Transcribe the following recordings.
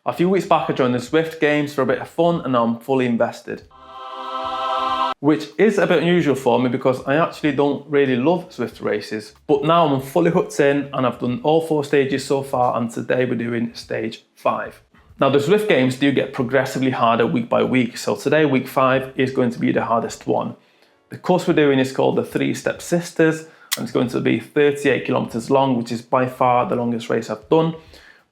A few weeks back I joined the Zwift Games for a bit of fun and now I'm fully invested. Which is a bit unusual for me because I actually don't really love Zwift races. But now I'm fully hooked in and I've done all 4 stages so far, and today we're doing stage 5. Now the Zwift Games do get progressively harder week by week, so today week 5 is going to be the hardest one. The course we're doing is called the 3-Step Sisters and it's going to be 38 kilometers long, which is by far the longest race I've done,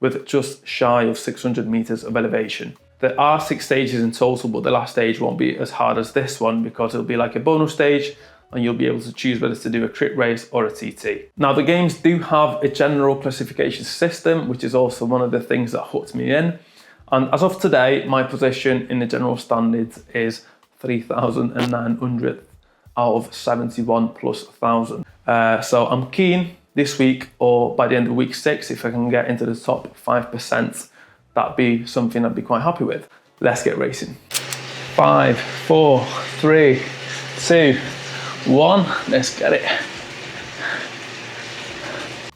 with just shy of 600 meters of elevation. There are 6 stages in total, but the last stage won't be as hard as this one because it'll be like a bonus stage and you'll be able to choose whether to do a crit race or a TT. Now the games do have a general classification system, which is also one of the things that hooked me in. And as of today, my position in the general standards is 3,900 out of 71 plus 1,000. So I'm keen this week or by the end of week 6, if I can get into the top 5%, that'd be something I'd be quite happy with. Let's get racing. 5, 4, 3, 2, 1, let's get it.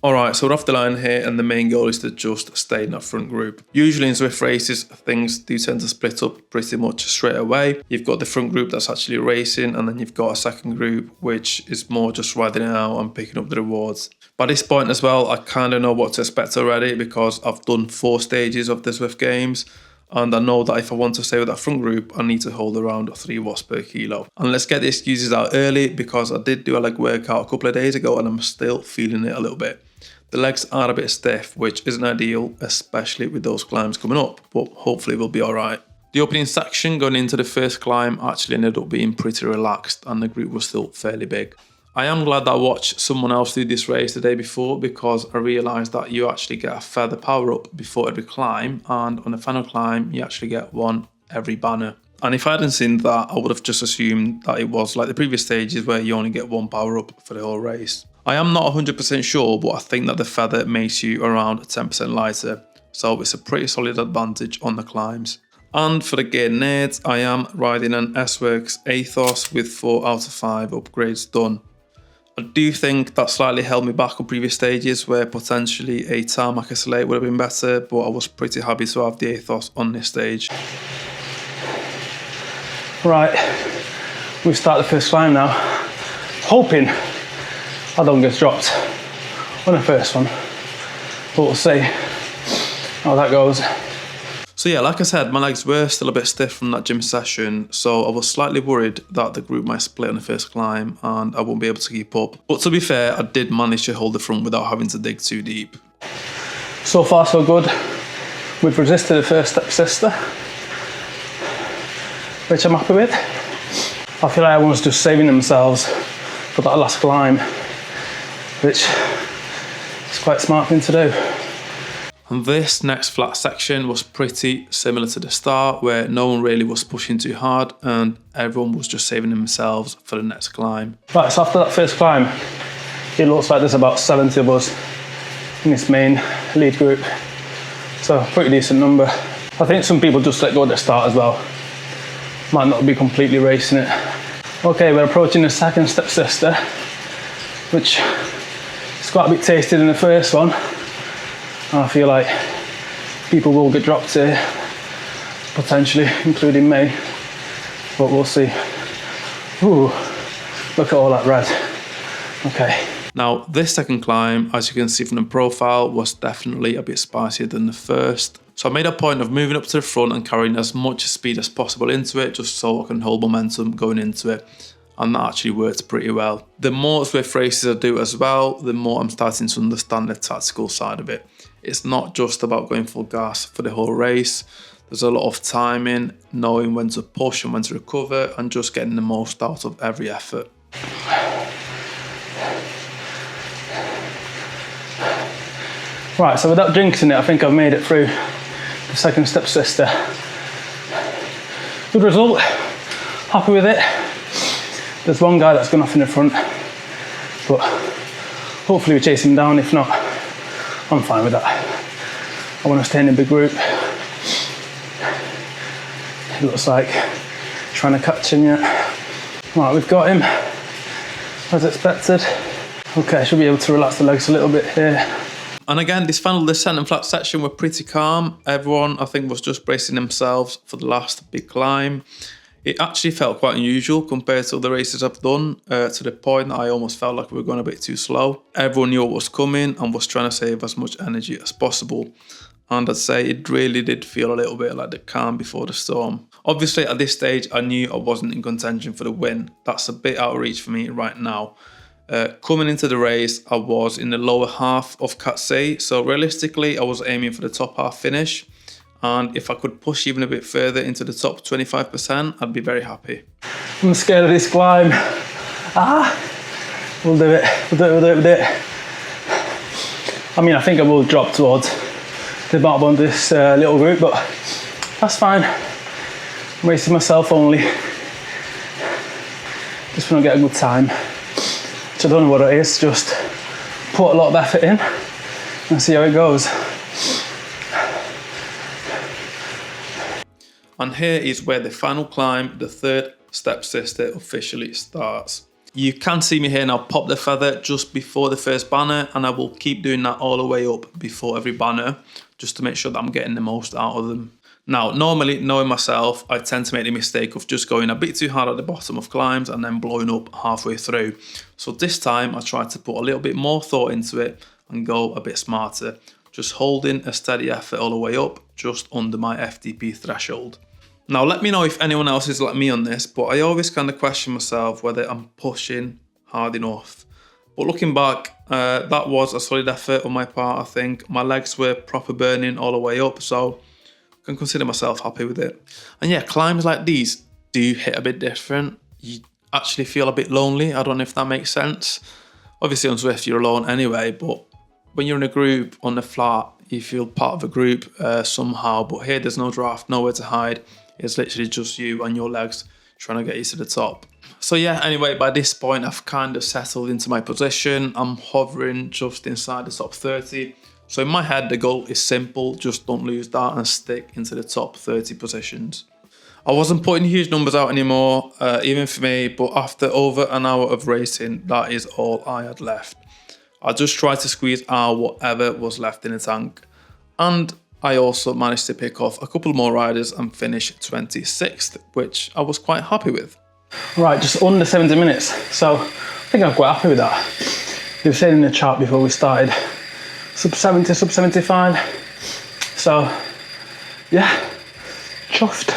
Alright, so we're off the line here and the main goal is to just stay in that front group. Usually in Zwift races, things do tend to split up pretty much straight away. You've got the front group that's actually racing and then you've got a second group which is more just riding it out and picking up the rewards. By this point as well, I kind of know what to expect already because I've done 4 stages of the Zwift Games and I know that if I want to stay with that front group, I need to hold around 3 watts per kilo. And let's get the excuses out early because I did do a leg workout a couple of days ago and I'm still feeling it a little bit. The legs are a bit stiff, which isn't ideal, especially with those climbs coming up, but hopefully we'll be alright. The opening section going into the first climb actually ended up being pretty relaxed and the group was still fairly big. I am glad that I watched someone else do this race the day before because I realised that you actually get a feather power up before every climb, and on the final climb you actually get one every banner. And if I hadn't seen that, I would have just assumed that it was like the previous stages where you only get 1 power up for the whole race. I am not 100% sure, but I think that the feather makes you around 10% lighter, so it's a pretty solid advantage on the climbs. And for the gear nerds, I am riding an S-Works Athos with 4 out of 5 upgrades done. I do think that slightly held me back on previous stages where potentially a tarmac SLA would have been better, but I was pretty happy to have the Athos on this stage. Right, we start the first climb now, hoping I don't get dropped on the first one, but we'll see how that goes. So yeah, like I said, my legs were still a bit stiff from that gym session, so I was slightly worried that the group might split on the first climb and I won't be able to keep up. But to be fair, I did manage to hold the front without having to dig too deep. So far so good. We've resisted the first step sister, which I'm happy with. I feel like everyone's just saving themselves for that last climb, which is quite a smart thing to do. And this next flat section was pretty similar to the start, where no one really was pushing too hard and everyone was just saving themselves for the next climb. Right, so after that first climb, it looks like there's about 70 of us in this main lead group. So pretty decent number. I think some people just let go at the start as well. Might not be completely racing it. Okay, we're approaching the second step sister, which is quite a bit tasty than the first one. I feel like people will get dropped here, potentially, including me, but we'll see. Ooh, look at all that red. Okay. Now, this second climb, as you can see from the profile, was definitely a bit spicier than the first. So I made a point of moving up to the front and carrying as much speed as possible into it, just so I can hold momentum going into it. And that actually worked pretty well. The more Zwift races I do as well, the more I'm starting to understand the tactical side of it. It's not just about going full gas for the whole race. There's a lot of timing, knowing when to push and when to recover, and just getting the most out of every effort. Right, so without jinxing it, I think I've made it through the second step sister. Good result, happy with it. There's one guy that's gone off in the front, but hopefully we chase him down. If not, I'm fine with that. I want to stay in a big group. It looks like trying to catch him yet. Right, we've got him, as expected. Okay, I should be able to relax the legs a little bit here. And again, this final descent and flat section were pretty calm. Everyone, I think, was just bracing themselves for the last big climb. It actually felt quite unusual compared to other races I've done, to the point that I almost felt like we were going a bit too slow. Everyone knew what was coming and was trying to save as much energy as possible. And I'd say it really did feel a little bit like the calm before the storm. Obviously, at this stage, I knew I wasn't in contention for the win. That's a bit out of reach for me right now. Coming into the race, I was in the lower half of Cat C, so realistically, I was aiming for the top half finish. And if I could push even a bit further into the top 25%, I'd be very happy. I'm scared of this climb. We'll do it, we'll do it. I mean, I think I will drop towards the bottom of this little group, but that's fine. I'm racing myself only. Just want to get a good time. Which I don't know what it is, just put a lot of effort in and see how it goes. And here is where the final climb, the third stepsister, officially starts. You can see me here now pop the feather just before the first banner, and I will keep doing that all the way up before every banner, just to make sure that I'm getting the most out of them. Now, normally, knowing myself, I tend to make the mistake of just going a bit too hard at the bottom of climbs and then blowing up halfway through. So this time, I tried to put a little bit more thought into it and go a bit smarter, just holding a steady effort all the way up, just under my FTP threshold. Now, let me know if anyone else is like me on this, but I always kind of question myself whether I'm pushing hard enough. But looking back, that was a solid effort on my part, I think. My legs were proper burning all the way up, so I can consider myself happy with it. And yeah, climbs like these do hit a bit different. You actually feel a bit lonely. I don't know if that makes sense. Obviously on Zwift, you're alone anyway, but when you're in a group on the flat, you feel part of a group somehow. But here, there's no draft, nowhere to hide. It's literally just you and your legs trying to get you to the top. So yeah, anyway, by this point, I've kind of settled into my position. I'm hovering just inside the top 30. So in my head, the goal is simple. Just don't lose that and stick into the top 30 positions. I wasn't putting huge numbers out anymore, even for me, but after over an hour of racing, that is all I had left. I just tried to squeeze out whatever was left in the tank. And I also managed to pick off a couple more riders and finish 26th, which I was quite happy with. Right, just under 70 minutes. So I think I'm quite happy with that. You were saying in the chart before we started, sub 70, sub 75. So yeah, chuffed.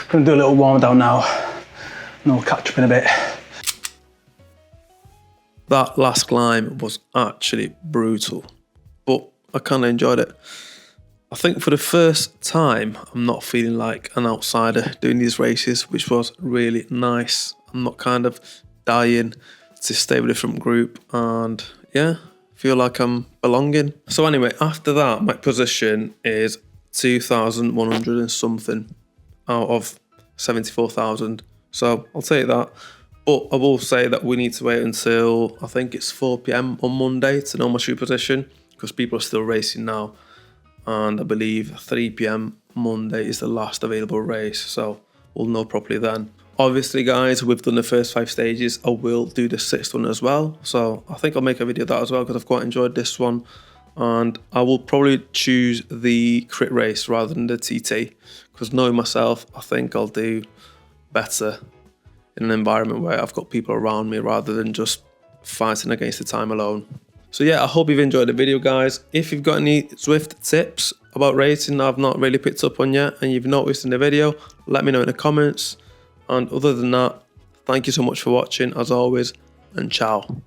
Gonna do a little warm down now and we'll catch up in a bit. That last climb was actually brutal, but I kind of enjoyed it. I think for the first time, I'm not feeling like an outsider doing these races, which was really nice. I'm not kind of dying to stay with a different group and yeah, feel like I'm belonging. So anyway, after that, my position is 2,100 and something out of 74,000. So I'll take that. But I will say that we need to wait until, I think it's 4 PM on Monday to know my true position, because people are still racing now. And I believe 3 PM Monday is the last available race, so we'll know properly then. Obviously, guys, we've done the first 5 stages. I will do the 6th one as well. So I think I'll make a video of that as well, because I've quite enjoyed this one. And I will probably choose the crit race rather than the TT, because knowing myself, I think I'll do better in an environment where I've got people around me rather than just fighting against the time alone. So yeah, I hope you've enjoyed the video, guys. If you've got any Zwift tips about racing that I've not really picked up on yet and you've noticed in the video, let me know in the comments. And other than that, thank you so much for watching as always, and ciao.